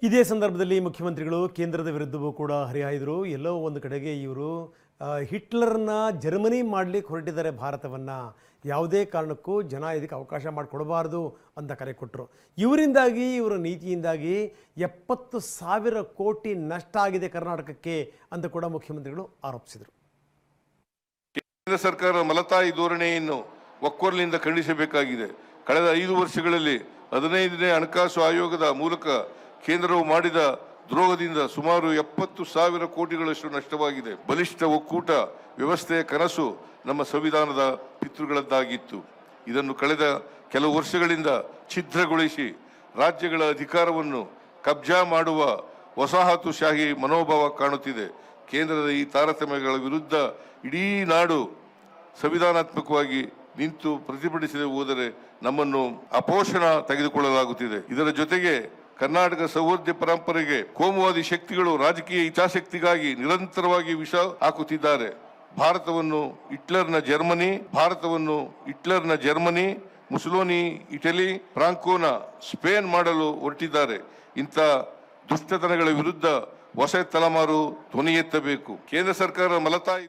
ಇದೇ ಸಂದರ್ಭದಲ್ಲಿ ಮುಖ್ಯಮಂತ್ರಿಗಳು ಕೇಂದ್ರದ ವಿರುದ್ಧವೂ ಕೂಡ ಹರಿಹಾಯ್ದರು. ಎಲ್ಲೋ ಒಂದು ಕಡೆಗೆ ಇವರು ಹಿಟ್ಲರ್ನ ಜರ್ಮನಿ ಮಾಡಲಿಕ್ಕೆ ಹೊರಟಿದ್ದಾರೆ ಭಾರತವನ್ನು, ಯಾವುದೇ ಕಾರಣಕ್ಕೂ ಜನ ಇದಕ್ಕೆ ಅವಕಾಶ ಮಾಡಿಕೊಡಬಾರ್ದು ಅಂತ ಕರೆ ಕೊಟ್ಟರು. ಇವರಿಂದಾಗಿ, ಇವರ ನೀತಿಯಿಂದಾಗಿ 70,000 ಕೋಟಿ ನಷ್ಟ ಆಗಿದೆ ಕರ್ನಾಟಕಕ್ಕೆ ಅಂತ ಕೂಡ ಮುಖ್ಯಮಂತ್ರಿಗಳು ಆರೋಪಿಸಿದರು. ಕೇಂದ್ರ ಸರ್ಕಾರ ಮಲತಾಯಿ ಧೋರಣೆಯನ್ನು ಒಕ್ಕೊರಲಿನಿಂದ ಖಂಡಿಸಬೇಕಾಗಿದೆ. ಕಳೆದ 5 ವರ್ಷಗಳಲ್ಲಿ 15ನೇ ಹಣಕಾಸು ಆಯೋಗದ ಮೂಲಕ ಕೇಂದ್ರವು ಮಾಡಿದ ದ್ರೋಹದಿಂದ ಸುಮಾರು 70,000 ಕೋಟಿಗಳಷ್ಟು ನಷ್ಟವಾಗಿದೆ. ಬಲಿಷ್ಠ ಒಕ್ಕೂಟ ವ್ಯವಸ್ಥೆಯ ಕನಸು ನಮ್ಮ ಸಂವಿಧಾನದ ಪಿತೃಗಳದ್ದಾಗಿತ್ತು. ಇದನ್ನು ಕಳೆದ ಕೆಲವು ವರ್ಷಗಳಿಂದ ಛಿದ್ರಗೊಳಿಸಿ ರಾಜ್ಯಗಳ ಅಧಿಕಾರವನ್ನು ಕಬ್ಜಾ ಮಾಡುವ ವಸಾಹತುಶಾಹಿ ಮನೋಭಾವ ಕಾಣುತ್ತಿದೆ. ಕೇಂದ್ರದ ಈ ತಾರತಮ್ಯಗಳ ವಿರುದ್ಧ ಇಡೀ ನಾಡು ಸಂವಿಧಾನಾತ್ಮಕವಾಗಿ ನಿಂತು ಪ್ರತಿಭಟಿಸದೆ ಹೋದರೆ ನಮ್ಮನ್ನು ಅಪೋಷಣ ತೆಗೆದುಕೊಳ್ಳಲಾಗುತ್ತಿದೆ. ಇದರ ಜೊತೆಗೆ ಕರ್ನಾಟಕ ಸೌಹಾರ್ದ ಪರಂಪರೆಗೆ ಕೋಮುವಾದಿ ಶಕ್ತಿಗಳು ರಾಜಕೀಯ ಹಿತಾಸಕ್ತಿಗಾಗಿ ನಿರಂತರವಾಗಿ ವಿಷ ಹಾಕುತ್ತಿದ್ದಾರೆ. ಭಾರತವನ್ನು ಹಿಟ್ಲರ್ನ ಜರ್ಮನಿ, ಮುಸೋಲಿನಿ ಇಟಲಿ, ಫ್ರಾಂಕೋನ ಸ್ಪೇನ್ ಮಾಡಲು ಹೊರಟಿದ್ದಾರೆ. ಇಂಥ ದುಷ್ಟತನಗಳ ವಿರುದ್ಧ ಹೊಸ ತಲೆಮಾರು ಧ್ವನಿ ಎತ್ತಬೇಕು. ಕೇಂದ್ರ ಸರ್ಕಾರ ಮಲತಾಯಿ